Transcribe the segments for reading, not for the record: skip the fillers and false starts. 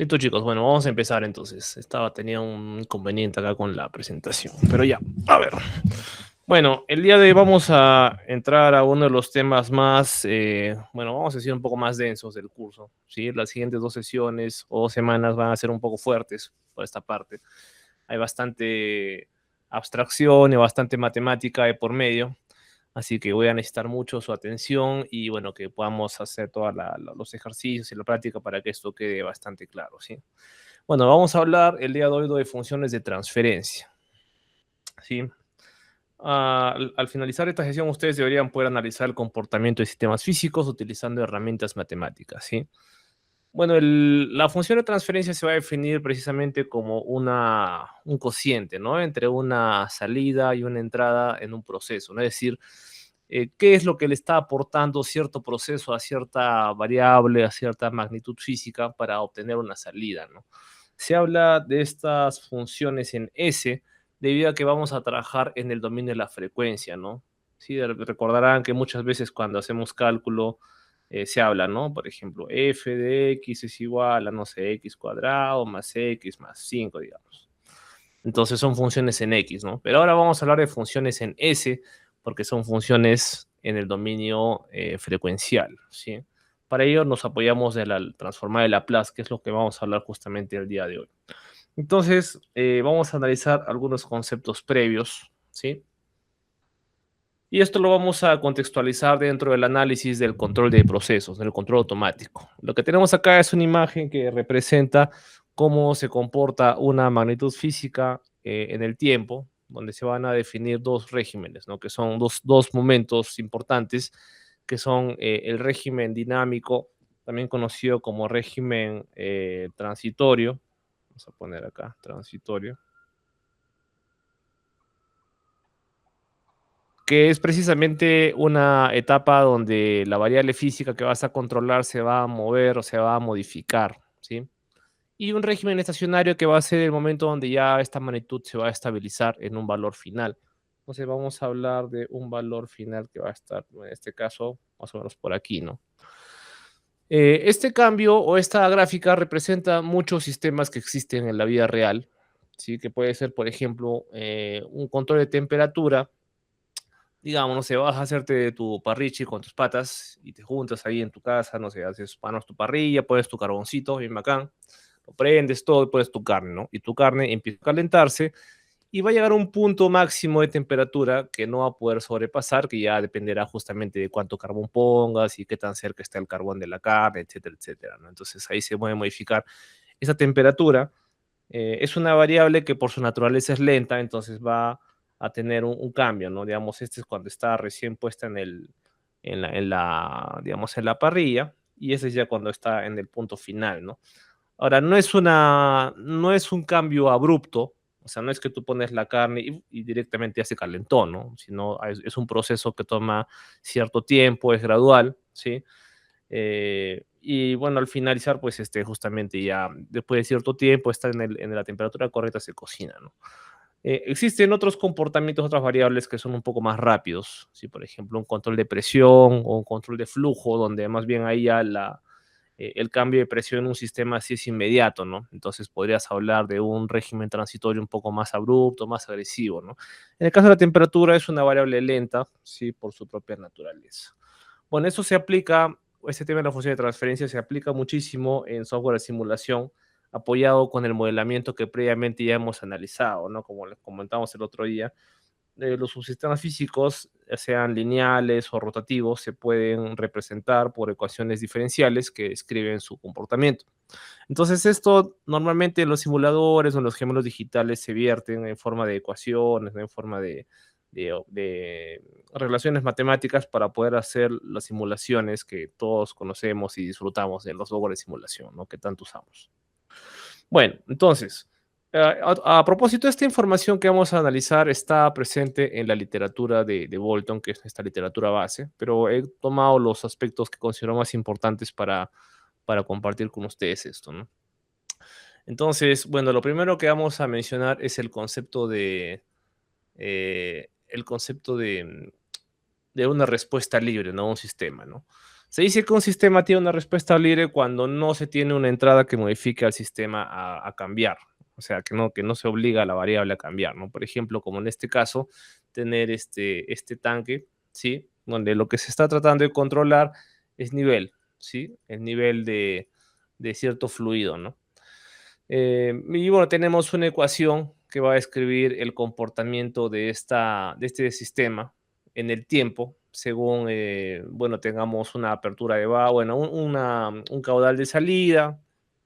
Listo, chicos. Bueno, vamos a empezar entonces. Tenía un inconveniente acá con la presentación, pero ya, a ver. Bueno, el día de hoy vamos a entrar a uno de los temas más, bueno, vamos a decir un poco más densos del curso, ¿sí? Las siguientes dos sesiones o semanas van a ser un poco fuertes por esta parte. Hay bastante abstracción y bastante matemática de por medio, así que voy a necesitar mucho su atención y bueno, que podamos hacer todos los ejercicios y la práctica para que esto quede bastante claro, ¿sí? Bueno, vamos a hablar el día de hoy de funciones de transferencia, ¿sí? Al finalizar esta sesión, ustedes deberían poder analizar el comportamiento de sistemas físicos utilizando herramientas matemáticas, ¿sí? Bueno, la función de transferencia se va a definir precisamente como un cociente, ¿no? Entre una salida y una entrada en un proceso, ¿no? Es decir, qué es lo que le está aportando cierto proceso a cierta variable, a cierta magnitud física para obtener una salida, ¿no? Se habla de estas funciones en S debido a que vamos a trabajar en el dominio de la frecuencia, ¿no? Sí, recordarán que muchas veces cuando hacemos cálculo se habla, ¿no? Por ejemplo, f de x es igual a, no sé, x cuadrado más x más 5, digamos. Entonces son funciones en x, ¿no? Pero ahora vamos a hablar de funciones en s, porque son funciones en el dominio frecuencial, ¿sí? Para ello nos apoyamos de la transformada de Laplace, que es lo que vamos a hablar justamente el día de hoy. Entonces, vamos a analizar algunos conceptos previos, ¿sí? Y esto lo vamos a contextualizar dentro del análisis del control de procesos, del control automático. Lo que tenemos acá es una imagen que representa cómo se comporta una magnitud física en el tiempo, donde se van a definir dos regímenes, ¿no? Que son dos momentos importantes, que son el régimen dinámico, también conocido como régimen transitorio. Vamos a poner acá, transitorio, que es precisamente una etapa donde la variable física que vas a controlar se va a mover o se va a modificar, ¿sí? Y un régimen estacionario que va a ser el momento donde ya esta magnitud se va a estabilizar en un valor final. Entonces vamos a hablar de un valor final que va a estar, en este caso, más o menos por aquí, ¿no? Este cambio o esta gráfica representa muchos sistemas que existen en la vida real, ¿sí? Que puede ser, por ejemplo, un control de temperatura. Digamos, no sé, vas a hacerte tu parrichi con tus patas y te juntas ahí en tu casa, no sé, haces panos tu parrilla, pones tu carboncito, bien bacán, lo prendes todo y pones tu carne, ¿no? Y tu carne empieza a calentarse y va a llegar a un punto máximo de temperatura que no va a poder sobrepasar, que ya dependerá justamente de cuánto carbón pongas y qué tan cerca está el carbón de la carne, etcétera, etcétera, ¿no? Entonces ahí se puede modificar esa temperatura. Es una variable que por su naturaleza es lenta, entonces va a tener un cambio, ¿no? Digamos, este es cuando está recién puesta digamos, en la parrilla, y ese es ya cuando está en el punto final, ¿no? Ahora, no es un cambio abrupto, o sea, no es que tú pones la carne y directamente ya se calentó, ¿no? Sino es un proceso que toma cierto tiempo, es gradual, ¿sí? Y bueno, al finalizar, pues justamente ya después de cierto tiempo, está en la temperatura correcta, se cocina, ¿no? Existen otros comportamientos, otras variables que son un poco más rápidos, ¿sí? Por ejemplo, un control de presión o un control de flujo, donde más bien ahí ya el cambio de presión en un sistema sí es inmediato, ¿no? Entonces podrías hablar de un régimen transitorio un poco más abrupto, más agresivo, ¿no? En el caso de la temperatura es una variable lenta, sí, por su propia naturaleza. Bueno, eso se aplica, este tema de la función de transferencia se aplica muchísimo en software de simulación, apoyado con el modelamiento que previamente ya hemos analizado, ¿no? Como les comentamos el otro día, los subsistemas físicos, ya sean lineales o rotativos, se pueden representar por ecuaciones diferenciales que describen su comportamiento. Entonces, esto normalmente en los simuladores o en los gemelos digitales se vierten en forma de ecuaciones, ¿no? En forma de relaciones matemáticas para poder hacer las simulaciones que todos conocemos y disfrutamos de los software de simulación, ¿no? Que tanto usamos. Bueno, entonces, a propósito, esta información que vamos a analizar está presente en la literatura de Bolton, que es esta literatura base, pero he tomado los aspectos que considero más importantes para compartir con ustedes esto, ¿no? Entonces, bueno, lo primero que vamos a mencionar es el concepto de una respuesta libre, ¿no? Un sistema, ¿no? Se dice que un sistema tiene una respuesta libre cuando no se tiene una entrada que modifique al sistema a cambiar. O sea, que no se obliga a la variable a cambiar, ¿no? Por ejemplo, como en este caso, tener este tanque, ¿sí? Donde lo que se está tratando de controlar es nivel, ¿sí? El nivel de cierto fluido, ¿no? Y bueno, tenemos una ecuación que va a describir el comportamiento de este sistema en el tiempo, según, bueno, tengamos una apertura de bueno, un caudal de salida,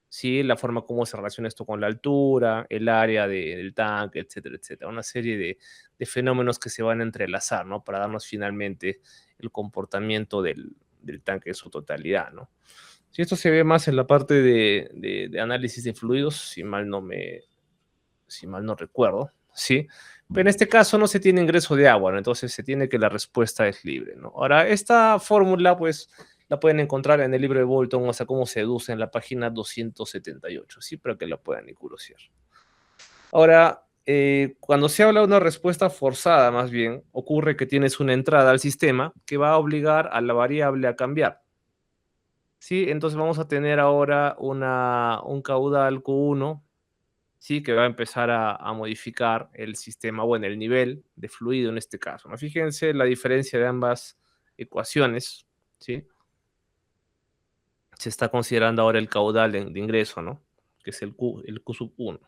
¿sí? La forma como se relaciona esto con la altura, el área del tanque, etcétera, etcétera. Una serie de fenómenos que se van a entrelazar, ¿no? Para darnos finalmente el comportamiento del tanque en su totalidad, ¿no? Si esto se ve más en la parte de análisis de fluidos, si mal no recuerdo, ¿sí? Pero en este caso no se tiene ingreso de agua, ¿no? Entonces se tiene que la respuesta es libre, ¿no? Ahora, esta fórmula, pues, la pueden encontrar en el libro de Bolton, o sea, cómo se deduce en la página 278, ¿sí? Para que la puedan curiosear. Ahora, cuando se habla de una respuesta forzada, más bien, ocurre que tienes una entrada al sistema que va a obligar a la variable a cambiar. Sí, entonces vamos a tener ahora un caudal Q1, sí, que va a empezar a modificar el sistema, bueno, el nivel de fluido en este caso, ¿no? Fíjense la diferencia de ambas ecuaciones, ¿sí? Se está considerando ahora el caudal de ingreso, ¿no? Que es el Q sub 1.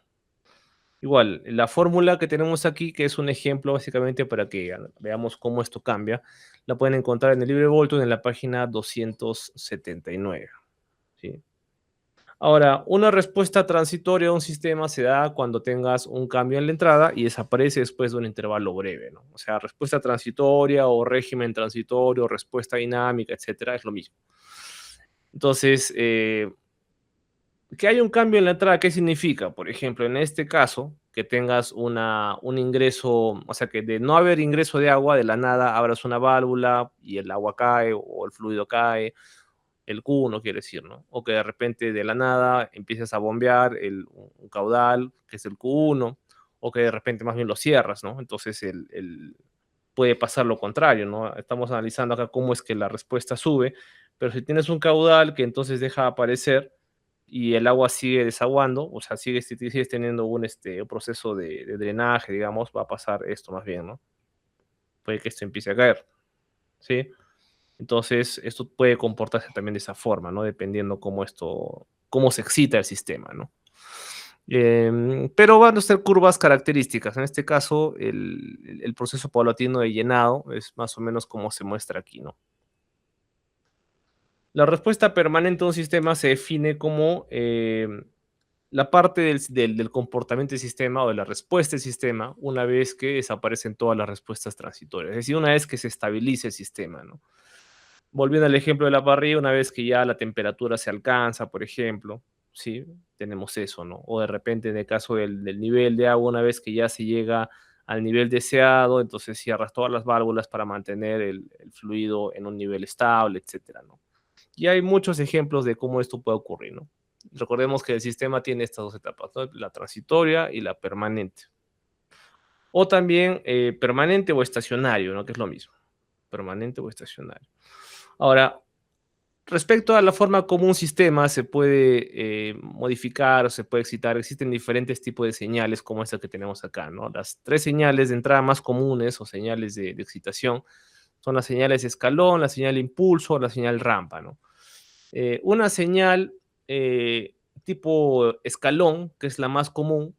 Igual, la fórmula que tenemos aquí, que es un ejemplo básicamente para que veamos cómo esto cambia, la pueden encontrar en el libro de Bolton en la página 279, ¿sí? Ahora, una respuesta transitoria a un sistema se da cuando tengas un cambio en la entrada y desaparece después de un intervalo breve, ¿no? O sea, respuesta transitoria o régimen transitorio, respuesta dinámica, etcétera, es lo mismo. Entonces, que haya un cambio en la entrada, ¿qué significa? Por ejemplo, en este caso, que tengas un ingreso, o sea, que de no haber ingreso de agua, de la nada abras una válvula y el agua cae o el fluido cae, el Q1 quiere decir, ¿no? O que de repente de la nada empieces a bombear un caudal, que es el Q1, o que de repente más bien lo cierras, ¿no? Entonces puede pasar lo contrario, ¿no? Estamos analizando acá cómo es que la respuesta sube, pero si tienes un caudal que entonces deja de aparecer y el agua sigue desaguando, o sea, sigues teniendo un proceso de drenaje, digamos, va a pasar esto más bien, ¿no? Puede que esto empiece a caer, ¿sí? Entonces, esto puede comportarse también de esa forma, ¿no? Dependiendo cómo se excita el sistema, ¿no? Pero van a ser curvas características. En este caso, el proceso paulatino de llenado es más o menos como se muestra aquí, ¿no? La respuesta permanente de un sistema se define como la parte del comportamiento del sistema o de la respuesta del sistema una vez que desaparecen todas las respuestas transitorias. Es decir, una vez que se estabilice el sistema, ¿no? Volviendo al ejemplo de la parrilla, una vez que ya la temperatura se alcanza, por ejemplo, ¿sí? Tenemos eso, ¿no? O de repente en el caso del nivel de agua, una vez que ya se llega al nivel deseado, entonces cierras todas las válvulas para mantener el fluido en un nivel estable, etcétera, ¿no? Y hay muchos ejemplos de cómo esto puede ocurrir, ¿no? Recordemos que el sistema tiene estas dos etapas, ¿no? La transitoria y la permanente. O también permanente o estacionario, ¿no? Que es lo mismo, permanente o estacionario. Ahora, respecto a la forma como un sistema se puede modificar o se puede excitar, existen diferentes tipos de señales como esta que tenemos acá, ¿no? Las tres señales de entrada más comunes o señales de excitación son las señales escalón, la señal impulso, la señal rampa, ¿no? Una señal tipo escalón, que es la más común,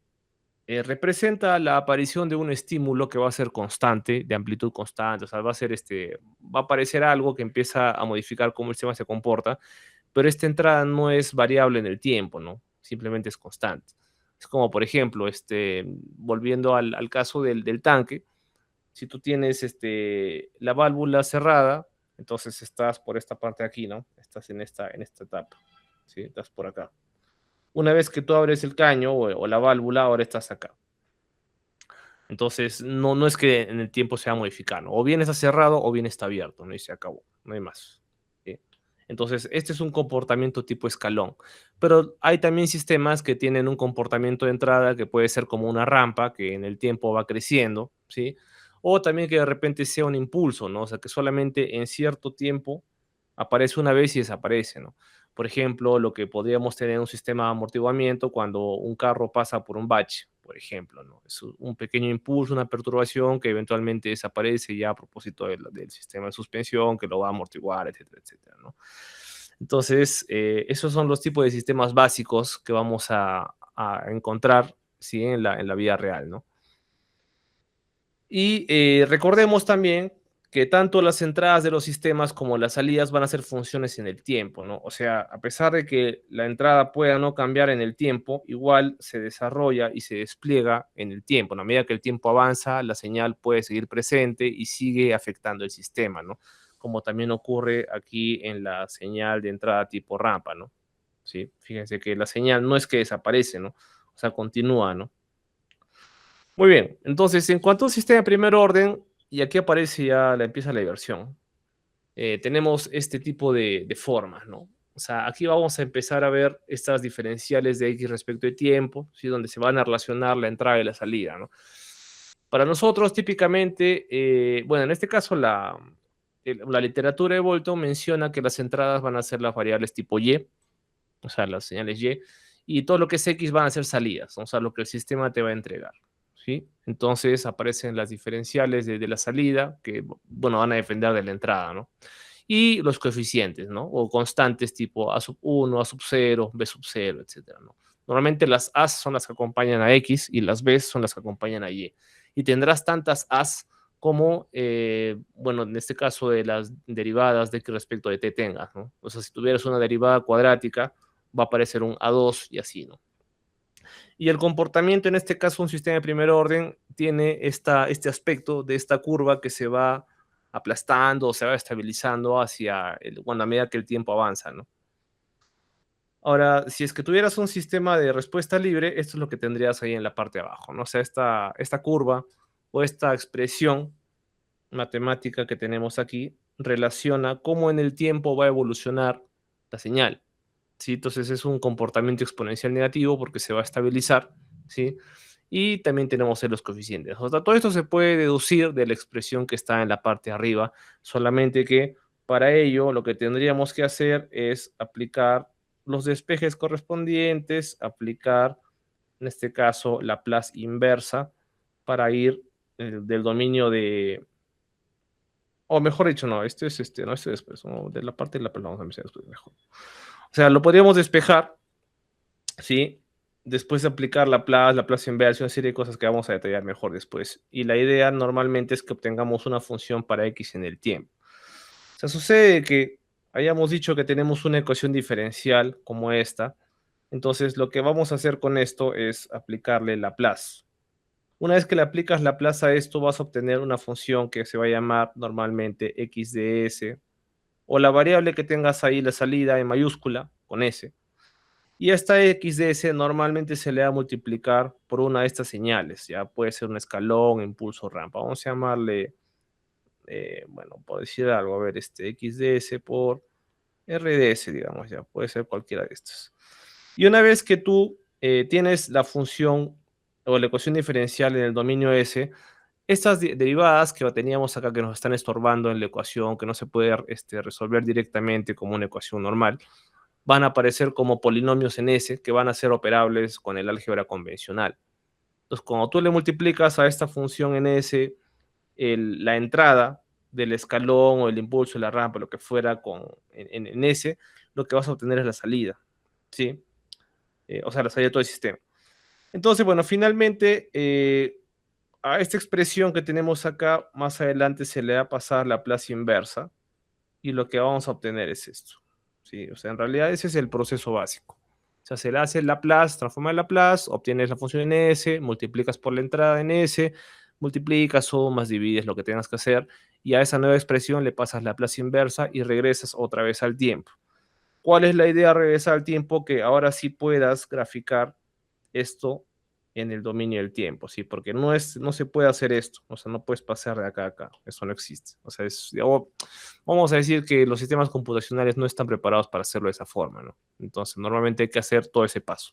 representa la aparición de un estímulo que va a ser constante, de amplitud constante, o sea, va a aparecer algo que empieza a modificar cómo el sistema se comporta, pero esta entrada no es variable en el tiempo, ¿no? Simplemente es constante. Es como, por ejemplo, volviendo al caso del tanque, si tú tienes la válvula cerrada, entonces estás por esta parte de aquí, ¿no? Estás en esta etapa, ¿sí? Estás por acá. Una vez que tú abres el caño o la válvula, ahora estás acá. Entonces, no es que en el tiempo sea modificado. O bien está cerrado o bien está abierto, ¿no? Y se acabó, no hay más. ¿Sí? Entonces, este es un comportamiento tipo escalón. Pero hay también sistemas que tienen un comportamiento de entrada que puede ser como una rampa que en el tiempo va creciendo, ¿sí? O también que de repente sea un impulso, ¿no? O sea, que solamente en cierto tiempo aparece una vez y desaparece, ¿no? Por ejemplo, lo que podríamos tener en un sistema de amortiguamiento cuando un carro pasa por un bache, por ejemplo, ¿no? Es un pequeño impulso, una perturbación que eventualmente desaparece ya a propósito del sistema de suspensión que lo va a amortiguar, etcétera, etcétera, ¿no? Entonces, esos son los tipos de sistemas básicos que vamos a encontrar, ¿sí? En la vida real, ¿no? Y recordemos también que tanto las entradas de los sistemas como las salidas van a ser funciones en el tiempo, ¿no? O sea, a pesar de que la entrada pueda no cambiar en el tiempo, igual se desarrolla y se despliega en el tiempo, ¿no? A medida que el tiempo avanza, la señal puede seguir presente y sigue afectando el sistema, ¿no? Como también ocurre aquí en la señal de entrada tipo rampa, ¿no? Sí, fíjense que la señal no es que desaparece, ¿no? O sea, continúa, ¿no? Muy bien, entonces en cuanto al sistema de primer orden, y aquí aparece ya empieza la diversión, tenemos este tipo de formas, ¿no? O sea, aquí vamos a empezar a ver estas diferenciales de X respecto de tiempo, ¿sí? Donde se van a relacionar la entrada y la salida, ¿no? Para nosotros, típicamente, bueno, en este caso la literatura de Bolton menciona que las entradas van a ser las variables tipo Y, o sea, las señales y todo lo que es X van a ser salidas, ¿no? O sea, lo que el sistema te va a entregar, ¿sí? Entonces aparecen las diferenciales de la salida, que, bueno, van a depender de la entrada, ¿no? Y los coeficientes, ¿no? O constantes tipo A sub 1, A sub 0, B sub 0, etcétera, ¿no? Normalmente las A's son las que acompañan a X y las B's son las que acompañan a Y. Y tendrás tantas A's como, bueno, en este caso de las derivadas de X respecto de T tengas, ¿no? O sea, si tuvieras una derivada cuadrática, va a aparecer un A2 y así, ¿no? Y el comportamiento, en este caso, un sistema de primer orden, tiene este aspecto de esta curva que se va aplastando o se va estabilizando hacia, bueno, a medida que el tiempo avanza, ¿no? Ahora, si es que tuvieras un sistema de respuesta libre, esto es lo que tendrías ahí en la parte de abajo, ¿no? O sea, esta curva o esta expresión matemática que tenemos aquí relaciona cómo en el tiempo va a evolucionar la señal. ¿Sí? Entonces es un comportamiento exponencial negativo porque se va a estabilizar, ¿sí? Y también tenemos los coeficientes. O sea, todo esto se puede deducir de la expresión que está en la parte de arriba, solamente que para ello lo que tendríamos que hacer es aplicar los despejes correspondientes, aplicar, en este caso, la Laplace inversa para ir del dominio de, o mejor dicho, no, no, este después, no, de la parte de la Laplace, vamos a empezar después mejor. O sea, lo podríamos despejar, ¿sí? Después de aplicar la plaza inversa, una serie de cosas que vamos a detallar mejor después. Y la idea normalmente es que obtengamos una función para x en el tiempo. O sea, sucede que hayamos dicho que tenemos una ecuación diferencial como esta. Entonces, lo que vamos a hacer con esto es aplicarle Laplace. Una vez que le aplicas Laplace a esto, vas a obtener una función que se va a llamar normalmente x de s, o la variable que tengas ahí, la salida en mayúscula, con s. Y esta x de s normalmente se le va a multiplicar por una de estas señales, ya puede ser un escalón, impulso, rampa. Vamos a llamarle, bueno, por decir algo, a ver, x de s por r de s, digamos, ya puede ser cualquiera de estos. Y una vez que tú tienes la función o la ecuación diferencial en el dominio S, estas derivadas que teníamos acá que nos están estorbando en la ecuación, que no se puede resolver directamente como una ecuación normal, van a aparecer como polinomios en S que van a ser operables con el álgebra convencional. Entonces, cuando tú le multiplicas a esta función en S la entrada del escalón o el impulso, la rampa, lo que fuera en S, lo que vas a obtener es la salida, ¿sí? O sea, la salida de todo el sistema. Entonces, bueno, finalmente, a esta expresión que tenemos acá, más adelante se le va a pasar la Laplace inversa, y lo que vamos a obtener es esto. ¿Sí? O sea, en realidad ese es el proceso básico. O sea, se le hace el Laplace, transforma el Laplace, obtienes la función en S, multiplicas por la entrada en S, multiplicas, sumas, divides lo que tengas que hacer, y a esa nueva expresión le pasas la Laplace inversa y regresas otra vez al tiempo. ¿Cuál es la idea de regresar al tiempo? Que ahora sí puedas graficar esto en el dominio del tiempo, ¿sí? Porque no se puede hacer esto, o sea, no puedes pasar de acá a acá, eso no existe. O sea, vamos a decir que los sistemas computacionales no están preparados para hacerlo de esa forma, ¿no? Entonces, normalmente hay que hacer todo ese paso.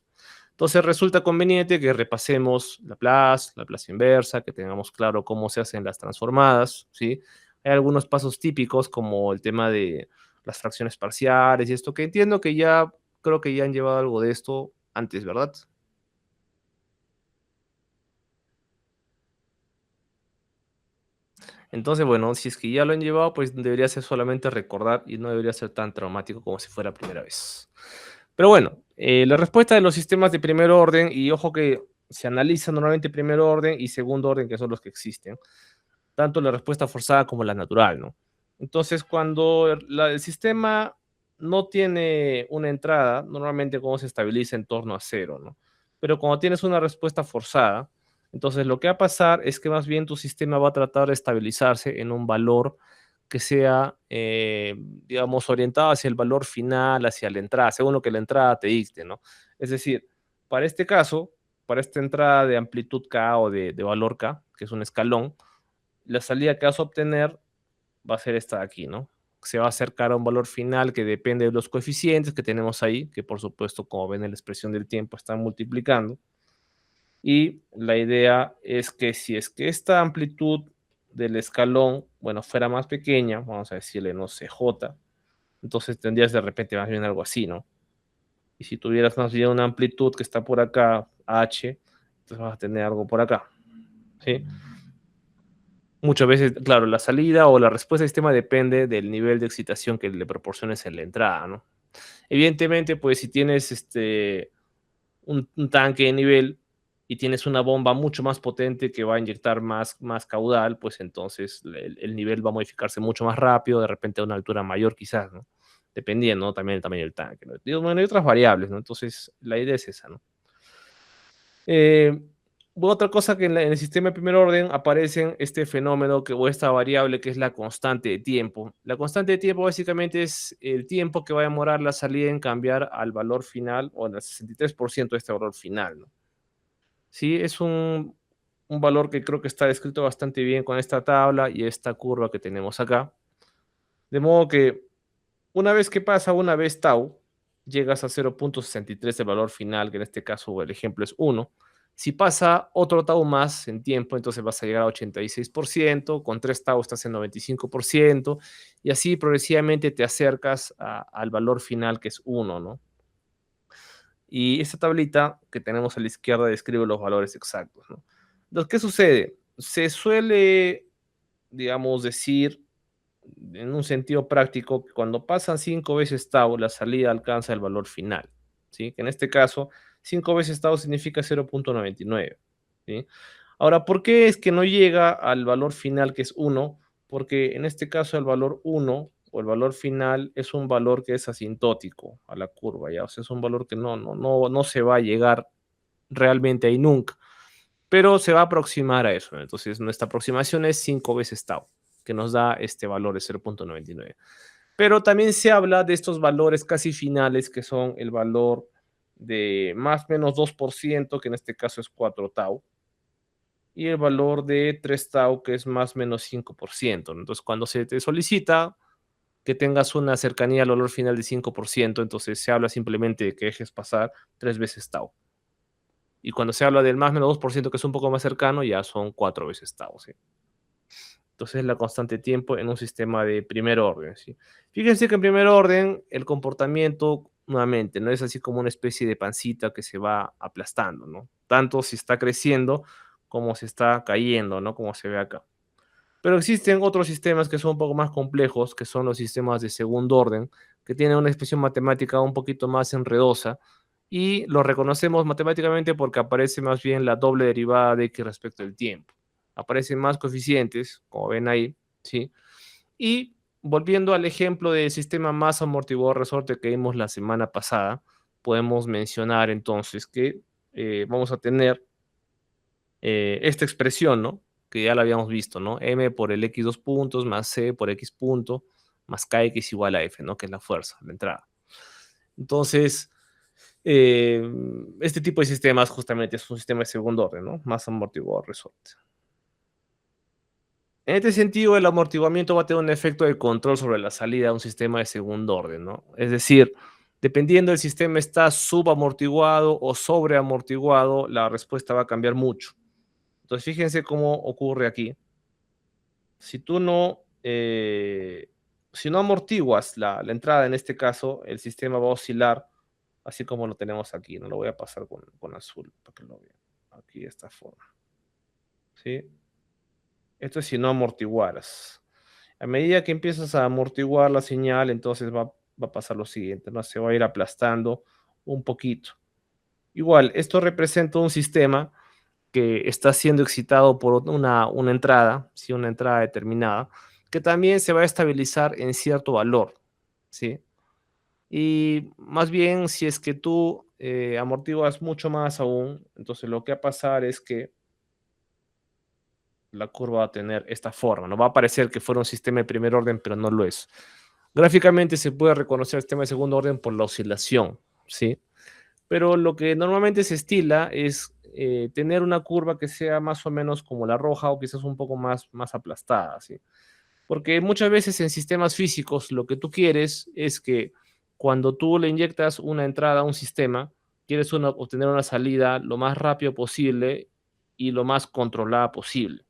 Entonces, resulta conveniente que repasemos Laplace inversa, que tengamos claro cómo se hacen las transformadas, ¿sí? Hay algunos pasos típicos, como el tema de las fracciones parciales y esto, que entiendo que ya, creo que ya han llevado algo de esto antes, ¿verdad? Entonces, bueno, si es que ya lo han llevado, pues debería ser solamente recordar y no debería ser tan traumático como si fuera primera vez. Pero bueno, la respuesta de los sistemas de primer orden, y ojo que se analiza normalmente primer orden y segundo orden, que son los que existen, tanto la respuesta forzada como la natural, ¿no? Entonces, cuando el sistema no tiene una entrada, normalmente como se estabiliza en torno a cero, ¿no? Pero cuando tienes una respuesta forzada, entonces lo que va a pasar es que más bien tu sistema va a tratar de estabilizarse en un valor que sea, digamos, orientado hacia el valor final, hacia la entrada, según lo que la entrada te dicte, ¿no? Es decir, para este caso, para esta entrada de amplitud K o de valor K, que es un escalón, la salida que vas a obtener va a ser esta de aquí, ¿no? Se va a acercar a un valor final que depende de los coeficientes que tenemos ahí, que por supuesto, como ven en la expresión del tiempo, están multiplicando. Y la idea es que si es que esta amplitud del escalón, bueno, fuera más pequeña, vamos a decirle, no sé, J, entonces tendrías de repente más bien algo así, ¿no? Y si tuvieras más bien una amplitud que está por acá, H, entonces vas a tener algo por acá, ¿sí? Muchas veces, claro, la salida o la respuesta del sistema depende del nivel de excitación que le proporciones en la entrada, ¿no? Evidentemente, pues si tienes un tanque de nivel y tienes una bomba mucho más potente que va a inyectar más caudal, pues entonces el nivel va a modificarse mucho más rápido, de repente a una altura mayor quizás, ¿no? Dependiendo, ¿no? También del tamaño del tanque, ¿no? Digo, bueno, hay otras variables, ¿no? Entonces, la idea es esa, ¿no? Eh, Otra cosa que en el sistema de primer orden aparece este fenómeno o esta variable que es la constante de tiempo. La constante de tiempo básicamente es el tiempo que va a demorar la salida en cambiar al valor final o al 63% de este valor final, ¿no? Sí, es un valor que creo que está descrito bastante bien con esta tabla y esta curva que tenemos acá. De modo que una vez que pasa una vez tau, llegas a 0,63 el valor final, que en este caso el ejemplo es 1. Si pasa otro tau más en tiempo, entonces vas a llegar a 86%, con 3 tau estás en 95%, y así progresivamente te acercas al valor final que es 1, ¿no? Y esta tablita que tenemos a la izquierda describe los valores exactos, ¿no? Entonces, ¿qué sucede? Se suele, digamos, decir en un sentido práctico, que cuando pasan 5 veces tau, la salida alcanza el valor final, ¿sí? Que en este caso, 5 veces tau significa 0,99, ¿sí? Ahora, ¿por qué es que no llega al valor final que es 1? Porque en este caso el valor 1 o el valor final es un valor que es asintótico a la curva, ¿ya? O sea, es un valor que no se va a llegar realmente ahí nunca, pero se va a aproximar a eso. Entonces, nuestra aproximación es 5 veces tau, que nos da este valor de 0,99. Pero también se habla de estos valores casi finales, que son el valor de más o menos 2%, que en este caso es 4 tau, y el valor de 3 tau, que es más o menos 5%, ¿no? Entonces, cuando se te solicita que tengas una cercanía al valor final de 5%, entonces se habla simplemente de que dejes pasar 3 veces tau. Y cuando se habla del más o menos 2%, que es un poco más cercano, ya son 4 veces tau, ¿sí? Entonces, la constante tiempo en un sistema de primer orden, ¿sí? Fíjense que en primer orden el comportamiento, nuevamente, no es así como una especie de pancita que se va aplastando, ¿no? Tanto si está creciendo como si está cayendo, ¿no? Como se ve acá. Pero existen otros sistemas que son un poco más complejos, que son los sistemas de segundo orden, que tienen una expresión matemática un poquito más enredosa, y lo reconocemos matemáticamente porque aparece más bien la doble derivada de x respecto del tiempo. Aparecen más coeficientes, como ven ahí, ¿sí? Y volviendo al ejemplo del sistema más amortiguador resorte que vimos la semana pasada, podemos mencionar entonces que vamos a tener esta expresión, ¿no? Que ya la habíamos visto, ¿no? M por el x dos puntos más C por x punto más kx igual a F, ¿no? Que es la fuerza, la entrada. Entonces, eh, este tipo de sistemas justamente es un sistema de segundo orden, ¿no? Más amortiguador resorte. En este sentido, el amortiguamiento va a tener un efecto de control sobre la salida de un sistema de segundo orden, ¿no? Es decir, dependiendo del sistema está subamortiguado o sobreamortiguado, la respuesta va a cambiar mucho. Entonces, fíjense cómo ocurre aquí. Si tú no si no amortiguas la entrada, en este caso, el sistema va a oscilar, así como lo tenemos aquí, ¿no? Lo voy a pasar con azul para que lo vean. Aquí de esta forma, ¿sí? Esto es si no amortiguaras. A medida que empiezas a amortiguar la señal, entonces va a pasar lo siguiente, ¿no? Se va a ir aplastando un poquito. Igual, esto representa un sistema que está siendo excitado por una entrada, ¿sí? Una entrada determinada, que también se va a estabilizar en cierto valor, ¿sí? Y más bien, si es que tú amortiguas mucho más aún, entonces lo que va a pasar es que la curva va a tener esta forma, ¿no? Va a parecer que fuera un sistema de primer orden, pero no lo es. Gráficamente se puede reconocer el sistema de segundo orden por la oscilación, ¿sí? Pero lo que normalmente se estila es tener una curva que sea más o menos como la roja o quizás un poco más aplastada, ¿sí? Porque muchas veces en sistemas físicos lo que tú quieres es que cuando tú le inyectas una entrada a un sistema, quieres obtener una salida lo más rápido posible y lo más controlada posible.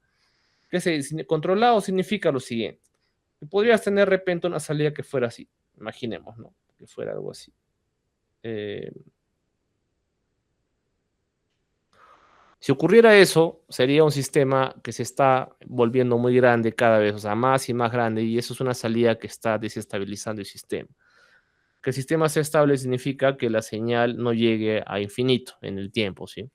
Controlado significa lo siguiente. Que podrías tener de repente una salida que fuera así. Imaginemos, ¿no? Que fuera algo así. Eh, si ocurriera eso, sería un sistema que se está volviendo muy grande cada vez, o sea, más y más grande, y eso es una salida que está desestabilizando el sistema. Que el sistema sea estable significa que la señal no llegue a infinito en el tiempo, ¿sí?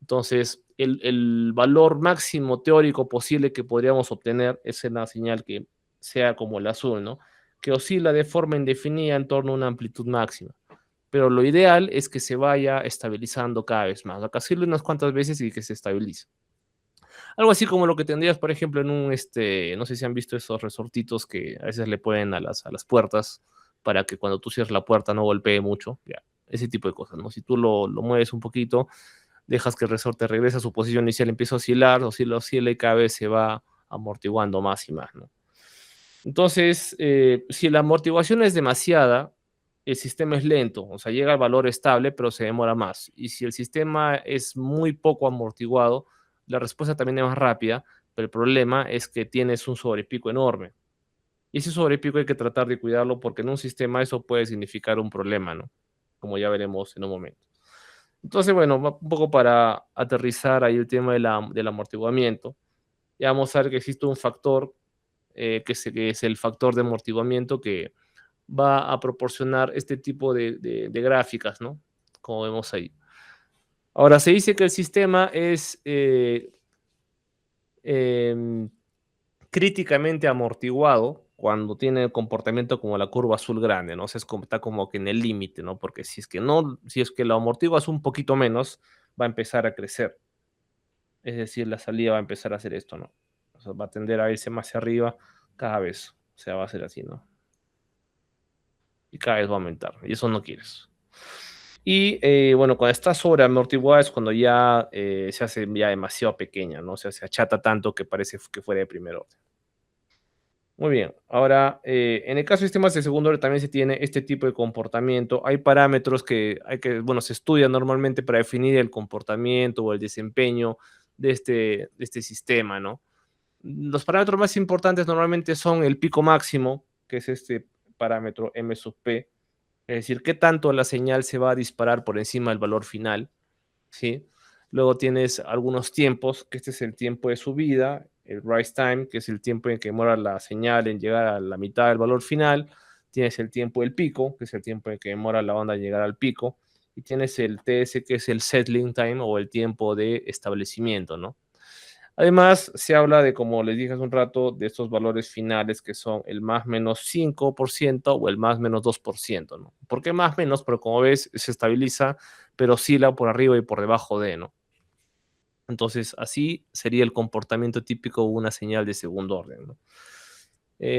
Entonces, el valor máximo teórico posible que podríamos obtener es una señal que sea como el azul, ¿no? Que oscila de forma indefinida en torno a una amplitud máxima. Pero lo ideal es que se vaya estabilizando cada vez más. Acá oscila unas cuantas veces y que se estabilice. Algo así como lo que tendrías, por ejemplo, en no sé si han visto esos resortitos que a veces le ponen a las puertas para que cuando tú cierres la puerta no golpee mucho, ya, ese tipo de cosas, ¿no? Si tú lo mueves un poquito, dejas que el resorte regrese a su posición inicial, empieza a oscilar, oscila y cada vez se va amortiguando más y más, ¿no? Entonces, si la amortiguación es demasiada, el sistema es lento, o sea, llega al valor estable, pero se demora más. Y si el sistema es muy poco amortiguado, la respuesta también es más rápida, pero el problema es que tienes un sobrepico enorme. Y ese sobrepico hay que tratar de cuidarlo porque en un sistema eso puede significar un problema, ¿no? Como ya veremos en un momento. Entonces, bueno, un poco para aterrizar ahí el tema del amortiguamiento. Ya vamos a ver que existe un factor que es el factor de amortiguamiento que va a proporcionar este tipo de gráficas, ¿no? Como vemos ahí. Ahora, se dice que el sistema es em, críticamente amortiguado cuando tiene el comportamiento como la curva azul grande, ¿no? O sea, está como que en el límite, ¿no? Porque si es que lo amortiguas un poquito menos, va a empezar a crecer. Es decir, la salida va a empezar a hacer esto, ¿no? O sea, va a tender a irse más hacia arriba cada vez. O sea, va a ser así, ¿no? Y cada vez va a aumentar. Y eso no quieres. Y bueno, cuando está sobre amortiguada es cuando ya se hace ya demasiado pequeña, ¿no? O sea, se achata tanto que parece que fuera de primer orden. Muy bien. Ahora, en el caso de sistemas de segundo orden también se tiene este tipo de comportamiento. Hay parámetros bueno, se estudian normalmente para definir el comportamiento o el desempeño de este sistema, ¿no? Los parámetros más importantes normalmente son el pico máximo, que es este parámetro M sub P, es decir, qué tanto la señal se va a disparar por encima del valor final, ¿sí? Luego tienes algunos tiempos, que este es el tiempo de subida, el rise time, que es el tiempo en que demora la señal en llegar a la mitad del valor final. Tienes el tiempo del pico, que es el tiempo en que demora la onda en llegar al pico. Y tienes el TS, que es el settling time o el tiempo de establecimiento, ¿no? Además, se habla de, como les dije hace un rato, de estos valores finales que son el más menos 5% o el más menos 2%, ¿no? ¿Por qué más menos? Porque como ves, se estabiliza, pero oscila por arriba y por debajo de, ¿no? Entonces, así sería el comportamiento típico de una señal de segundo orden, ¿no?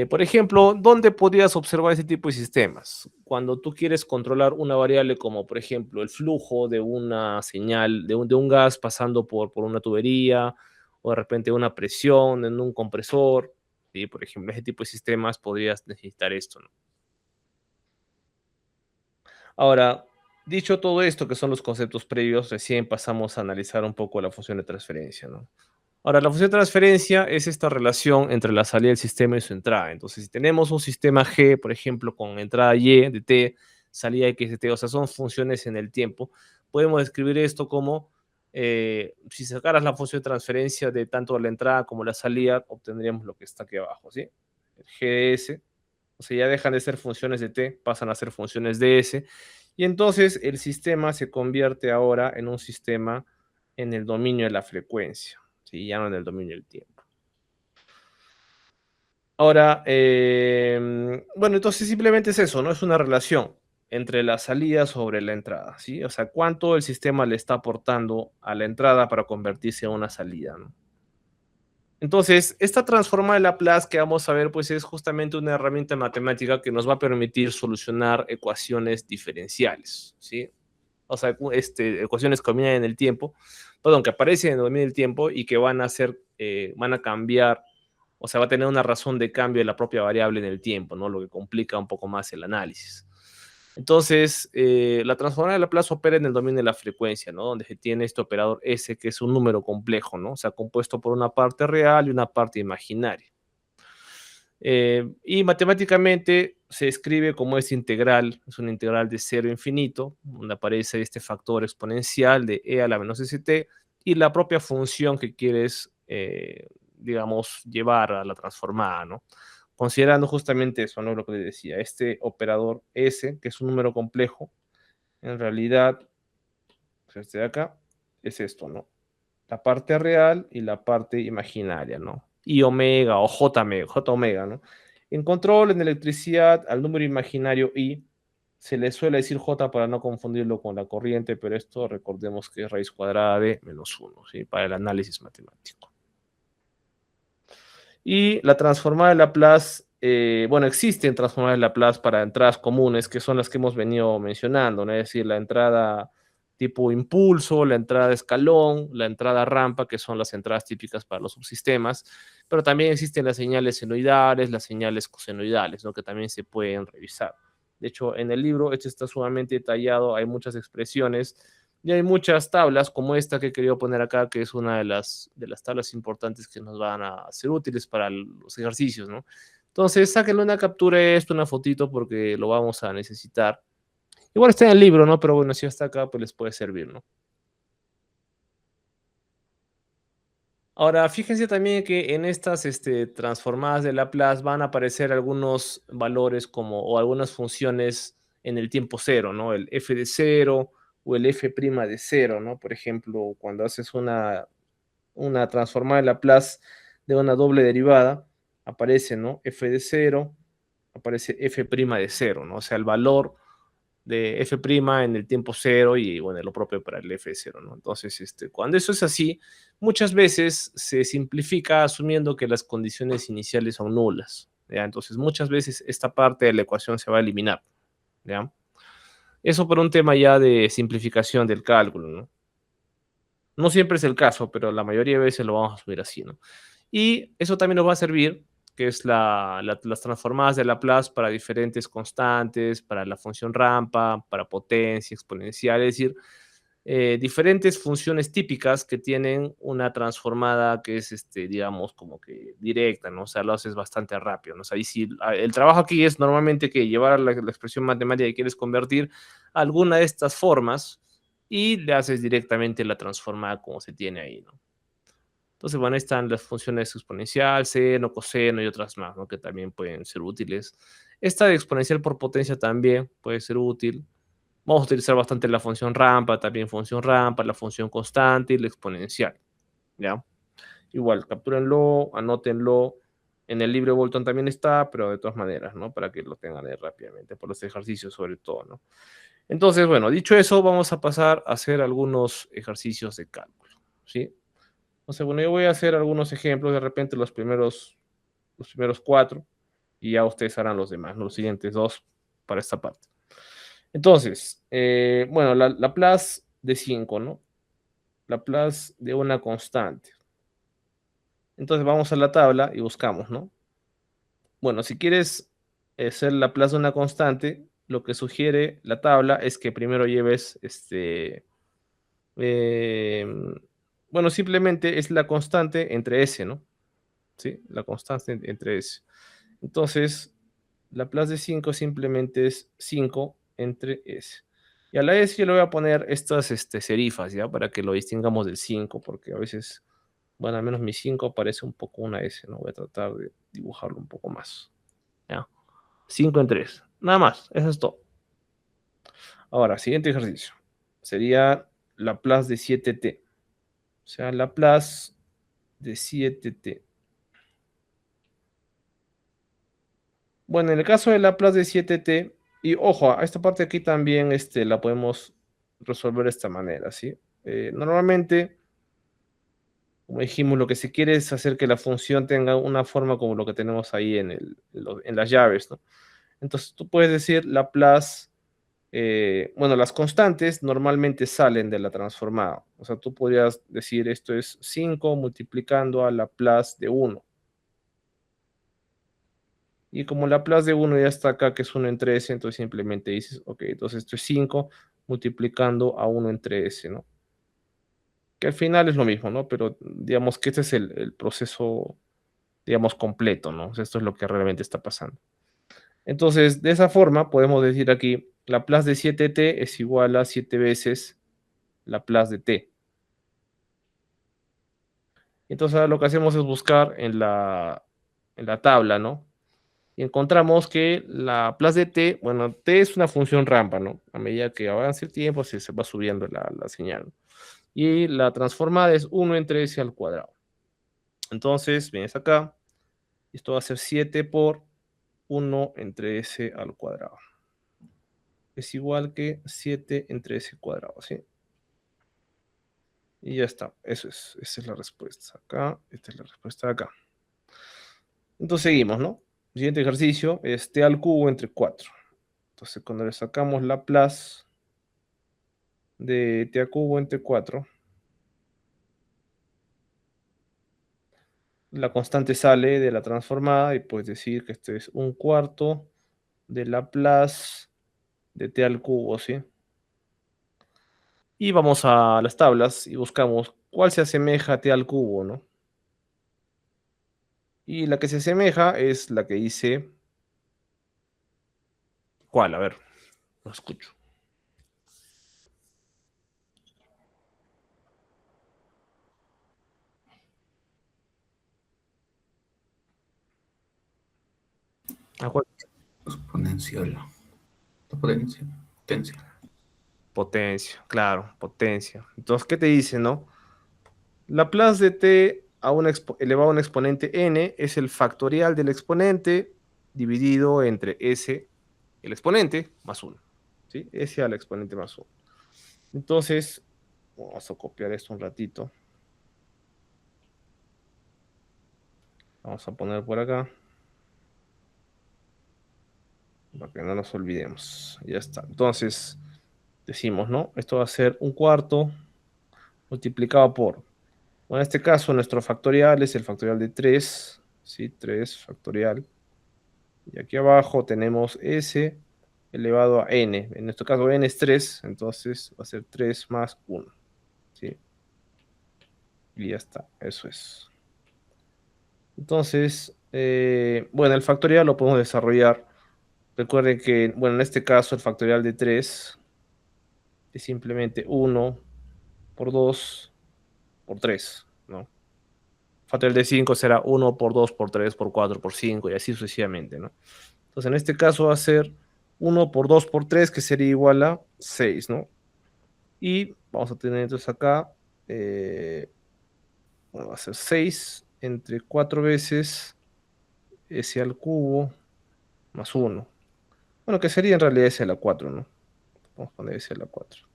Por ejemplo, ¿dónde podrías observar ese tipo de sistemas? Cuando tú quieres controlar una variable como, por ejemplo, el flujo de una señal, de un gas pasando por una tubería, o de repente una presión en un compresor, ¿sí? Por ejemplo, ese tipo de sistemas podrías necesitar esto, ¿no? Ahora, dicho todo esto, que son los conceptos previos, recién pasamos a analizar un poco la función de transferencia, ¿no? Ahora, la función de transferencia es esta relación entre la salida del sistema y su entrada. Entonces, si tenemos un sistema G, por ejemplo, con entrada Y de t, salida X de t, o sea, son funciones en el tiempo, podemos describir esto como, si sacaras la función de transferencia de tanto la entrada como la salida, obtendríamos lo que está aquí abajo, ¿sí? El G de S, o sea, ya dejan de ser funciones de t, pasan a ser funciones de S, y entonces el sistema se convierte ahora en un sistema en el dominio de la frecuencia, ¿sí? Ya no en el dominio del tiempo. Ahora, bueno, entonces simplemente es eso, ¿no? Es una relación entre la salida sobre la entrada, ¿sí? O sea, cuánto el sistema le está aportando a la entrada para convertirse en una salida, ¿no? Entonces, esta transforma de Laplace que vamos a ver, pues es justamente una herramienta matemática que nos va a permitir solucionar ecuaciones diferenciales, ¿sí? O sea, ecuaciones que dominan en el tiempo, perdón, que aparecen en el dominio del tiempo y que van a ser, van a cambiar, o sea, va a tener una razón de cambio de la propia variable en el tiempo, ¿no? Lo que complica un poco más el análisis. Entonces, la transformada de Laplace opera en el dominio de la frecuencia, ¿no? Donde se tiene este operador S, que es un número complejo, ¿no? O sea, compuesto por una parte real y una parte imaginaria. Y matemáticamente se escribe como es una integral de 0 a infinito, donde aparece este factor exponencial de e a la menos st y la propia función que quieres, digamos, llevar a la transformada, ¿no? Considerando justamente eso, ¿no? Lo que les decía, este operador S, que es un número complejo, en realidad, pues este de acá, es esto, ¿no? La parte real y la parte imaginaria, ¿no? I omega o J omega, ¿no? En control, en electricidad, al número imaginario I se le suele decir J para no confundirlo con la corriente, pero esto recordemos que es raíz cuadrada de menos 1, ¿sí? Para el análisis matemático. Y la transformada de Laplace, bueno, existen transformadas de Laplace para entradas comunes, que son las que hemos venido mencionando, ¿no? Es decir, la entrada tipo impulso, la entrada escalón, la entrada rampa, que son las entradas típicas para los subsistemas, pero también existen las señales senoidales, las señales cosenoidales, ¿no? Que también se pueden revisar. De hecho, en el libro, esto está sumamente detallado, hay muchas expresiones y hay muchas tablas como esta que he querido poner acá, que es una de las tablas importantes que nos van a ser útiles para los ejercicios, ¿no? Entonces, sáquenle una captura de esto, una fotito, porque lo vamos a necesitar. Igual está en el libro, ¿no? Pero bueno, si está acá, pues les puede servir, ¿no? Ahora, fíjense también que en estas transformadas de Laplace van a aparecer algunos valores como, o algunas funciones en el tiempo cero, ¿no? El f de cero o el f' de cero, ¿no? Por ejemplo, cuando haces una transformada de Laplace de una doble derivada, aparece, ¿no? F de cero, aparece f' de cero, ¿no? O sea, el valor de f' en el tiempo cero y, bueno, lo propio para el f de cero, ¿no? Entonces, cuando eso es así, muchas veces se simplifica asumiendo que las condiciones iniciales son nulas, ¿ya? Entonces, muchas veces esta parte de la ecuación se va a eliminar, ¿ya? Eso por un tema ya de simplificación del cálculo, ¿no? No siempre es el caso, pero la mayoría de veces lo vamos a asumir así, ¿no? Y eso también nos va a servir, que es las transformadas de Laplace para diferentes constantes, para la función rampa, para potencia exponencial, es decir, diferentes funciones típicas que tienen una transformada que es, digamos, como que directa, ¿no? O sea, lo haces bastante rápido, ¿no? O sea, y si el trabajo aquí es normalmente que llevar a la expresión matemática que quieres convertir a alguna de estas formas y le haces directamente la transformada como se tiene ahí, ¿no? Entonces, bueno, ahí están las funciones exponencial, seno, coseno y otras más, ¿no? Que también pueden ser útiles. Esta de exponencial por potencia también puede ser útil. Vamos a utilizar bastante la función rampa, también función rampa, la función constante y la exponencial, ¿ya? Igual, captúrenlo, anótenlo. En el libro de Bolton también está, pero de todas maneras, ¿no? Para que lo tengan ahí rápidamente, por los ejercicios sobre todo, ¿no? Entonces, bueno, dicho eso, vamos a pasar a hacer algunos ejercicios de cálculo, ¿sí? Entonces, bueno, yo voy a hacer algunos ejemplos, de repente los primeros cuatro, y ya ustedes harán los demás, ¿no? Los siguientes dos para esta parte. Entonces, bueno, la plus de 5, ¿no? La plus de una constante. Entonces vamos a la tabla y buscamos, ¿no? Bueno, si quieres hacer la plus de una constante, lo que sugiere la tabla es que primero lleves eh, Bueno, simplemente es la constante entre S, ¿no? ¿Sí? La constante entre S. Entonces, Laplace de 5 simplemente es 5 entre S. Y a la S yo le voy a poner estas serifas, ¿ya? Para que lo distingamos del 5, porque a veces, bueno, al menos mi 5 parece un poco una S, ¿no? Voy a tratar de dibujarlo un poco más, ¿ya? 5 entre S. Nada más, eso es todo. Ahora, siguiente ejercicio. Sería Laplace de 7t. O sea, Laplace de 7t. Bueno, en el caso de Laplace de 7t, y ojo, a esta parte aquí también la podemos resolver de esta manera, ¿sí? Normalmente, como dijimos, lo que se quiere es hacer que la función tenga una forma como lo que tenemos ahí en las llaves, ¿no? Entonces tú puedes decir Laplace, bueno, las constantes normalmente salen de la transformada. O sea, tú podrías decir esto es 5 multiplicando a Laplace de 1. Y como Laplace de 1 ya está acá, que es 1 entre s, entonces simplemente dices, ok, entonces esto es 5 multiplicando a 1 entre s, ¿no? Que al final es lo mismo, ¿no? Pero digamos que este es el proceso, digamos, completo, ¿no? O sea, esto es lo que realmente está pasando. Entonces, de esa forma, podemos decir aquí, Laplace de 7t es igual a 7 veces Laplace de t. Entonces, ahora lo que hacemos es buscar en la tabla, ¿no? Y encontramos que la Laplace de t, bueno, t es una función rampa, ¿no? A medida que avance el tiempo, se va subiendo la señal. Y la transformada es 1 entre s al cuadrado. Entonces, vienes acá, esto va a ser 7 por 1 entre s al cuadrado. Es igual que 7 entre s cuadrado, ¿sí? Y ya está, eso es, esa es la respuesta acá, esta es la respuesta acá. Entonces seguimos, ¿no? El siguiente ejercicio es t al cubo entre 4. Entonces cuando le sacamos Laplace de t al cubo entre 4, la constante sale de la transformada y puedes decir que esto es un cuarto de Laplace de t al cubo, ¿sí? Y vamos a las tablas y buscamos cuál se asemeja a t al cubo, ¿no? Y la que se asemeja es la que dice... ¿Cuál? A ver, lo escucho. ¿A cuál? Exponencial. La potencia. Potencia. Potencia, claro, potencia. Entonces, ¿qué te dice, no? Laplace de t a elevado a un exponente n es el factorial del exponente dividido entre s, el exponente, más 1. ¿Sí? S al exponente más 1. Entonces, vamos a copiar esto un ratito. Vamos a poner por acá. Para que no nos olvidemos. Ya está. Entonces, decimos, ¿no? Esto va a ser un cuarto multiplicado por... Bueno, en este caso, nuestro factorial es el factorial de 3. ¿Sí? 3 factorial. Y aquí abajo tenemos s elevado a n. En nuestro caso n es 3, entonces va a ser 3 más 1. ¿Sí? Y ya está, eso es. Entonces, bueno, el factorial lo podemos desarrollar. Recuerden que, bueno, en este caso el factorial de 3 es simplemente 1 por 2 por 3, ¿no? Factorial de 5 será 1 por 2 por 3 por 4 por 5 y así sucesivamente, ¿no? Entonces, en este caso va a ser 1 por 2 por 3, que sería igual a 6, ¿no? Y vamos a tener entonces acá, bueno, va a ser 6 entre 4 veces s al cubo más 1. Bueno, que sería en realidad s a la 4, ¿no? Vamos a poner s a la 4.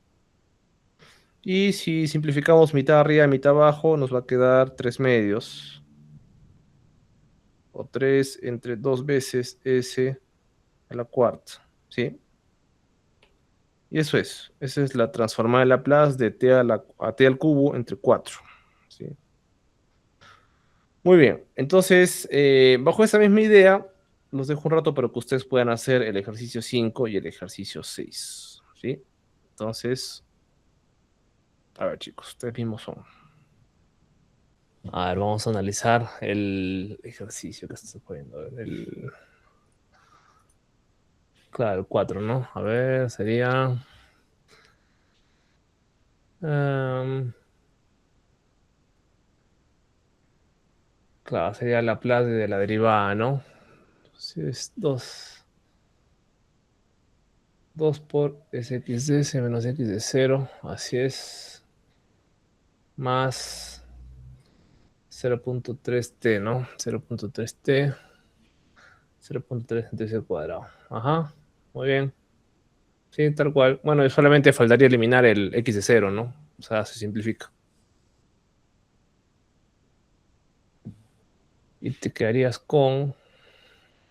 Y si simplificamos mitad arriba y mitad abajo, nos va a quedar 3 medios. O 3 entre 2 veces s a la cuarta, ¿sí? Y eso es. Esa es la transformada de Laplace de t al cubo entre 4. ¿Sí? Muy bien. Entonces, bajo esa misma idea, los dejo un rato para que ustedes puedan hacer el ejercicio 5 y el ejercicio 6. ¿Sí? Entonces, a ver, chicos, ustedes mismos son. A ver, vamos a analizar el ejercicio que estás poniendo. A ver, claro, el 4, ¿no? A ver, sería... claro, sería la Laplace de la derivada, ¿no? Si es 2 por sx de s menos x de 0, así es, más 0.3t, ¿no? 0.3t, 0.3 entre ese cuadrado. Ajá, muy bien. Sí, tal cual. Bueno, y solamente faltaría eliminar el x de 0, ¿no? O sea, se simplifica. Y te quedarías con, en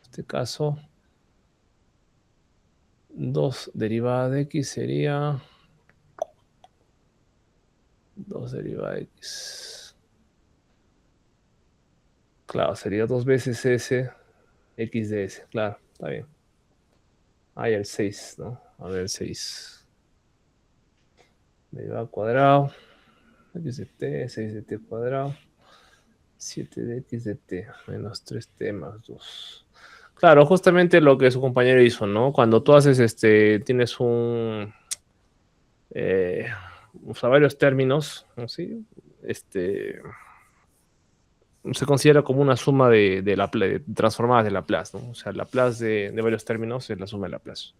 este caso, 2 derivada de x sería 2 derivada de x. Claro, sería 2 veces s, x de s. Claro, está bien. Ahí el 6, ¿no? A ver, el 6. Derivada al cuadrado. X de t, 6 de t cuadrado. 7 de x de t menos 3t más 2. Claro, justamente lo que su compañero hizo, ¿no? Cuando tú haces tienes eh, varios términos, ¿no? ¿Sí? Se considera como una suma de transformadas de Laplace, ¿no? O sea, Laplace de varios términos es la suma de Laplace.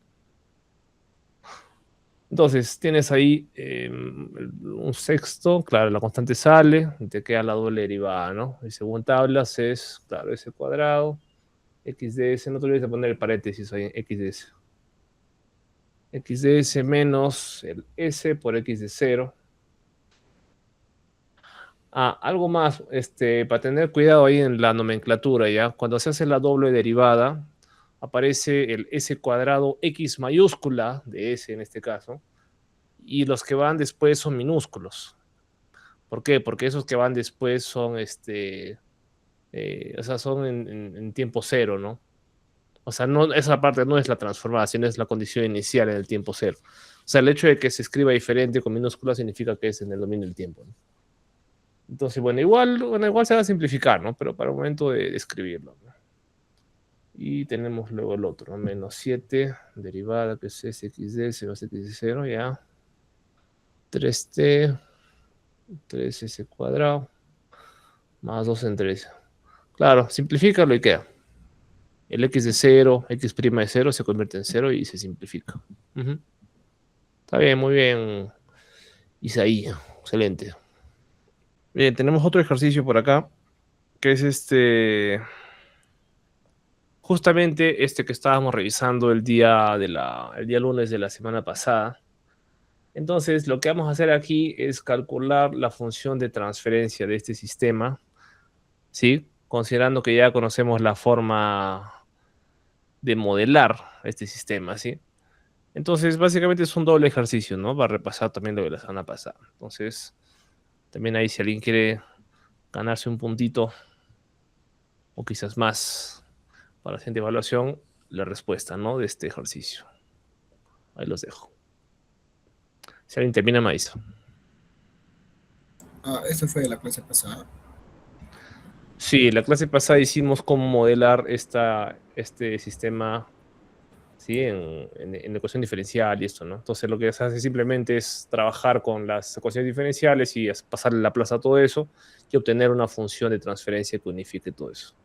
Entonces, tienes ahí un sexto, claro, la constante sale, y te queda la doble derivada, ¿no? Y según tablas es, claro, s cuadrado, x de s, no te olvides de poner el paréntesis ahí, x de s. X de s menos el s por x de 0. Ah, algo más, para tener cuidado ahí en la nomenclatura, ¿ya? Cuando se hace la doble derivada, aparece el s cuadrado x mayúscula de s en este caso, y los que van después son minúsculos. ¿Por qué? Porque esos que van después son, o sea, son en tiempo cero, ¿no? O sea, no, esa parte no es la transformada, sino es la condición inicial en el tiempo cero. O sea, el hecho de que se escriba diferente con minúsculas significa que es en el dominio del tiempo, ¿no? Entonces, bueno, igual se va a simplificar, ¿no? Pero para el momento de escribirlo, ¿no? Y tenemos luego el otro, ¿no? Menos 7, derivada que es sxd, se va a x de 0, ya. 3t, 3s cuadrado, más 2 entre 3. Claro, simplifícalo y queda. El x de 0, x' de 0 se convierte en 0 y se simplifica. Ujú. Está bien, muy bien, Isaí. Excelente. Bien, tenemos otro ejercicio por acá, que es justamente este que estábamos revisando el día lunes de la semana pasada. Entonces, lo que vamos a hacer aquí es calcular la función de transferencia de este sistema, ¿sí? Considerando que ya conocemos la forma de modelar este sistema, ¿sí? Entonces, básicamente es un doble ejercicio, ¿no? Va a repasar también lo de la semana pasada. Entonces, también ahí si alguien quiere ganarse un puntito o quizás más para la siguiente evaluación, la respuesta, ¿no? De este ejercicio. Ahí los dejo. Si alguien termina, me avisa. Ah, eso fue de la clase pasada. Sí, la clase pasada hicimos cómo modelar este sistema, ¿sí? En ecuación diferencial y esto, ¿no? Entonces lo que se hace simplemente es trabajar con las ecuaciones diferenciales y pasarle la plaza a todo eso y obtener una función de transferencia que unifique todo eso.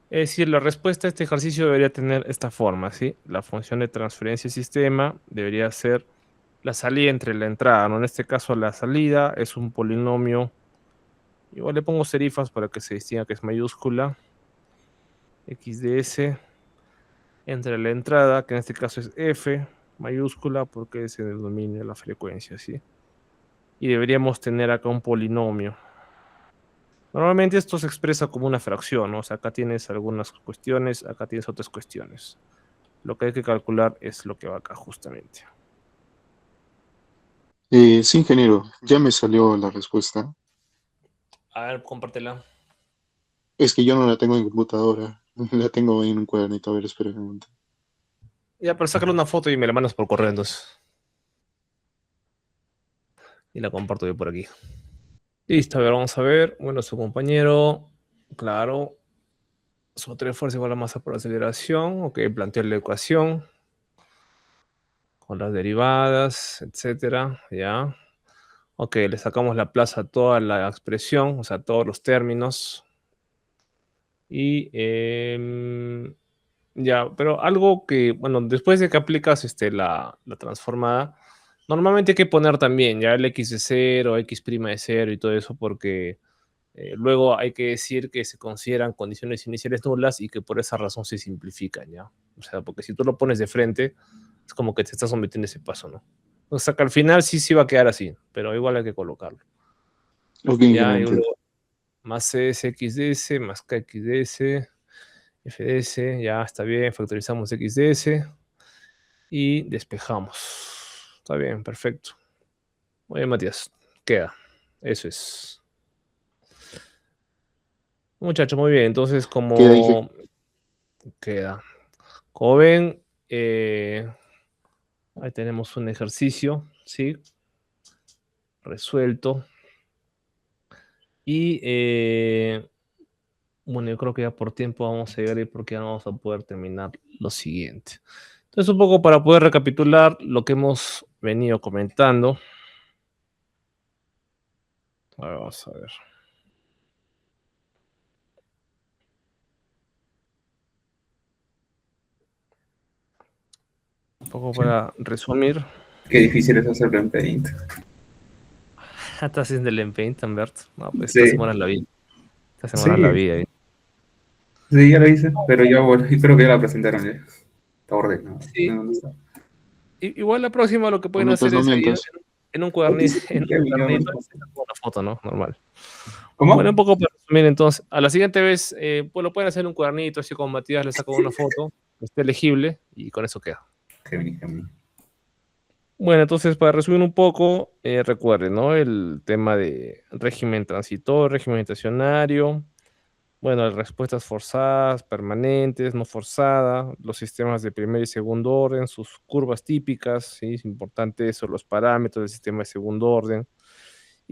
Es decir, la respuesta a este ejercicio debería tener esta forma, ¿sí? La función de transferencia sistema debería ser la salida entre la entrada, ¿no? En este caso la salida es un polinomio. Igual le pongo serifas para que se distinga que es mayúscula. X de S entre la entrada, que en este caso es F, mayúscula, porque es en el dominio de la frecuencia, ¿sí? Y deberíamos tener acá un polinomio. Normalmente esto se expresa como una fracción, ¿no? O sea, acá tienes algunas cuestiones, acá tienes otras cuestiones. Lo que hay que calcular es lo que va acá justamente. Sí, ingeniero, ya me salió la respuesta. A ver, compártela. Es que yo no la tengo en computadora, la tengo en un cuadernito. A ver, espera un momento. Ya, pero sácale una foto y me la mandas por correo entonces. Y la comparto yo por aquí. Listo, a ver, vamos a ver. Bueno, su compañero, claro, su otra fuerza igual a masa por aceleración. Ok, plantear la ecuación con las derivadas, etcétera, ya. Ok, le sacamos la plaza a toda la expresión, o sea, todos los términos. Y ya, pero algo que, bueno, después de que aplicas la transformada, normalmente hay que poner también ya el x de 0, x' de 0 y todo eso, porque luego hay que decir que se consideran condiciones iniciales nulas y que por esa razón se simplifican, ¿ya? O sea, porque si tú lo pones de frente, es como que te estás sometiendo a ese paso, ¿no? O sea, que al final sí va a quedar así, pero igual hay que colocarlo. Ok, ya lo Ya, y entiendo. luego más cs x de s más k x de s f de s, ya está bien, factorizamos x de s y despejamos. Está bien, perfecto. Muy bien, Matías, queda. Eso es. Muchachos, muy bien. Entonces, ¿Qué dije? como queda. Como ven, ahí tenemos un ejercicio, ¿sí? Resuelto. Y bueno, yo creo que ya por tiempo vamos a llegar ahí porque ya no vamos a poder terminar lo siguiente. Entonces, un poco para poder recapitular lo que hemos venido comentando. A ver, vamos a ver. Un poco Sí. para resumir. Qué difícil es hacerlo en Paint. Estás haciendo el Paint, Bert. No, pues esta Sí, semana la vi. Esta semana la sí, vi ahí. sí, ya lo hice, pero ya bueno, y creo que ya la presentaron ya. Está ordenado. Sí, No, no está. igual la próxima lo que No pueden hacer mientas, no es ahí mientas. en un Aquí cuadernito, sí, en un ya vi, ya me cuadernito, respondo. una foto, ¿no? Normal. Bueno, un ¿Cómo? poco para resumir entonces, a la siguiente vez, pues lo pueden hacer en un cuadernito, así como Matías le sacó una foto, que esté legible, y con eso queda. Gemini, Gemini. Bueno, entonces para resumir un poco, recuerden, ¿no? El tema de régimen transitorio, régimen estacionario, bueno, las respuestas forzadas, permanentes, no forzadas, los sistemas de primer y segundo orden, sus curvas típicas, ¿sí? Es importante eso, los parámetros del sistema de segundo orden.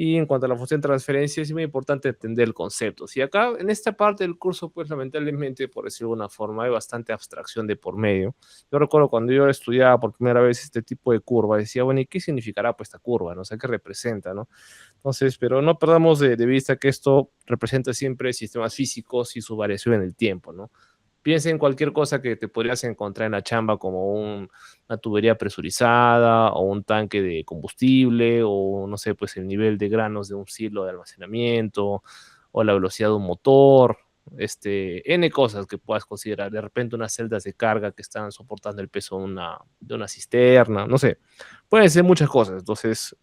Y en cuanto a la función de transferencia, es muy importante entender el concepto. Si acá, en esta parte del curso, pues lamentablemente, por decirlo de alguna forma, hay bastante abstracción de por medio. Yo recuerdo cuando yo estudiaba por primera vez este tipo de curva, decía, bueno, ¿y qué significará pues esta curva? ¿No? O sea, ¿qué representa? ¿No? Entonces, pero no perdamos de vista que esto representa siempre sistemas físicos y su variación en el tiempo, ¿no? Piensa en cualquier cosa que te podrías encontrar en la chamba, como una tubería presurizada o un tanque de combustible o, no sé, pues el nivel de granos de un silo de almacenamiento o la velocidad de un motor, N cosas que puedas considerar. De repente unas celdas de carga que están soportando el peso de una cisterna, no sé. Pueden ser muchas cosas. Entonces,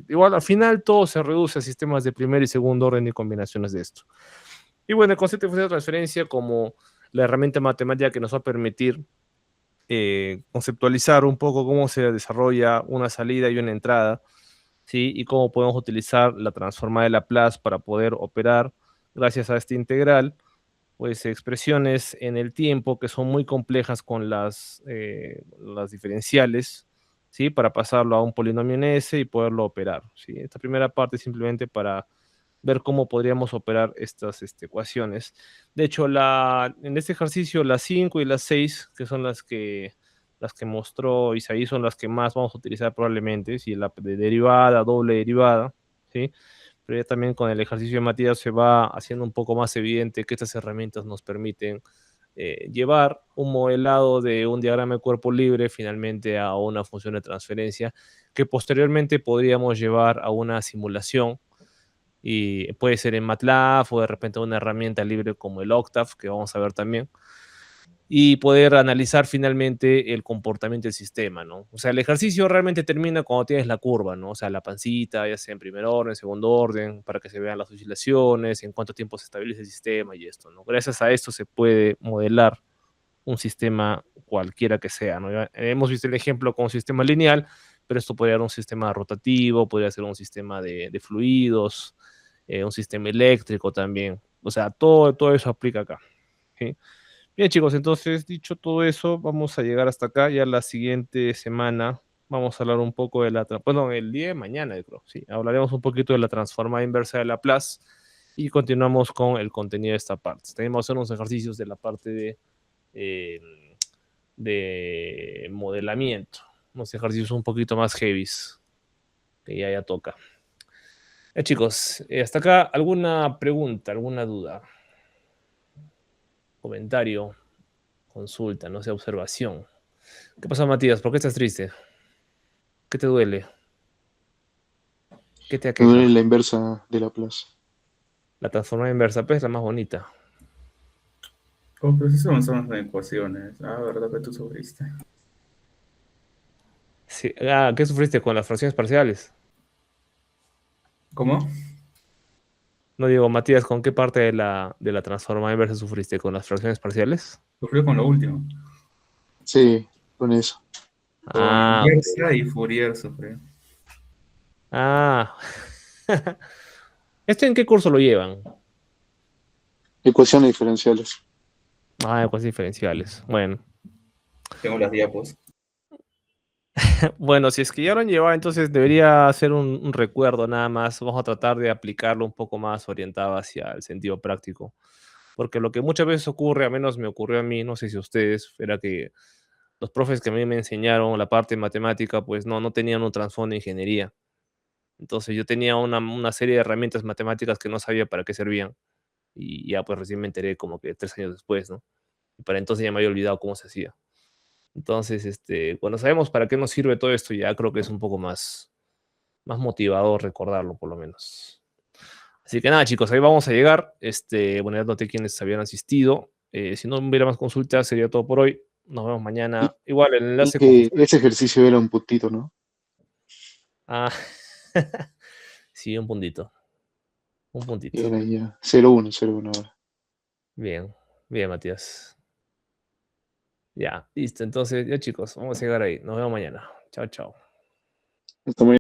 igual al final todo se reduce a sistemas de primer y segundo orden y combinaciones de esto. Y bueno, el concepto de función de transferencia como la herramienta matemática que nos va a permitir conceptualizar un poco cómo se desarrolla una salida y una entrada, ¿sí? Y cómo podemos utilizar la transformada de Laplace para poder operar, gracias a esta integral, pues expresiones en el tiempo que son muy complejas con las diferenciales, ¿sí? Para pasarlo a un polinomio en S y poderlo operar, ¿sí? Esta primera parte es simplemente para ver cómo podríamos operar estas ecuaciones. De hecho, en este ejercicio, las 5 y las 6, que son las que mostró Isaí, son las que más vamos a utilizar probablemente, si la de derivada, doble derivada, ¿sí? Pero ya también con el ejercicio de Matías se va haciendo un poco más evidente que estas herramientas nos permiten llevar un modelado de un diagrama de cuerpo libre finalmente a una función de transferencia que posteriormente podríamos llevar a una simulación y puede ser en MATLAB o de repente una herramienta libre como el Octave, que vamos a ver también, y poder analizar finalmente el comportamiento del sistema, ¿no? O sea, el ejercicio realmente termina cuando tienes la curva, ¿no? O sea, la pancita, ya sea en primer orden, segundo orden, para que se vean las oscilaciones, en cuánto tiempo se estabiliza el sistema y esto, ¿no? Gracias a esto se puede modelar un sistema cualquiera que sea, ¿no? Ya hemos visto el ejemplo con un sistema lineal, pero esto podría ser un sistema rotativo, podría ser un sistema de fluidos, un sistema eléctrico también. O sea, todo eso aplica acá. ¿Sí? Bien, chicos, entonces, dicho todo eso, vamos a llegar hasta acá. Ya la siguiente semana vamos a hablar un poco de bueno, el día de mañana, yo creo, sí, hablaremos un poquito de la transformada inversa de Laplace y continuamos con el contenido de esta parte. Tenemos que hacer unos ejercicios de la parte de modelamiento, unos ejercicios un poquito más heavies, que ya toca. Chicos, hasta acá, ¿alguna pregunta, alguna duda? Comentario, consulta, no sé, observación. ¿Qué pasa, Matías? ¿Por qué estás triste? ¿Qué te duele? ¿Qué te Me aqueja? duele la inversa de Laplace. La transformada inversa, pues, es la más bonita. Como proceso avanzamos en ecuaciones. Ah, ¿verdad que tú sufriste? Sí. ¿Qué sufriste con las fracciones parciales? ¿Cómo? No digo, Matías, ¿con qué parte de la transformada inversa sufriste? ¿Con las fracciones parciales? Sufrí con lo último. Sí, con eso. Con Ok. inversa y Fourier sufrí. Ah. ¿Esto en qué curso lo llevan? Ecuaciones diferenciales. Ecuaciones diferenciales. Bueno. Tengo las diapos. Bueno, si es que ya lo han llevado, entonces debería ser un recuerdo nada más. Vamos a tratar de aplicarlo un poco más orientado hacia el sentido práctico. Porque lo que muchas veces ocurre, al menos me ocurrió a mí, no sé si a ustedes, era que los profes que a mí me enseñaron la parte de matemática, pues no tenían un trasfondo de ingeniería. Entonces yo tenía una serie de herramientas matemáticas que no sabía para qué servían. Y ya pues recién me enteré como que 3 años después, ¿no? Y para entonces ya me había olvidado cómo se hacía. Entonces, cuando sabemos para qué nos sirve todo esto, ya creo que es un poco más motivador recordarlo, por lo menos. Así que nada, chicos, ahí vamos a llegar. Bueno, ya noté quienes habían asistido. Si no hubiera más consultas, sería todo por hoy. Nos vemos mañana. Igual, el Y enlace que ese ejercicio era un puntito, ¿no? Ah, sí, un puntito. Un puntito. Era ya 0-1, 0-1 ahora. Bien, bien, Matías. Ya, listo. Entonces, ya chicos, vamos a llegar ahí. Nos vemos mañana. Chao, chao. Hasta mañana.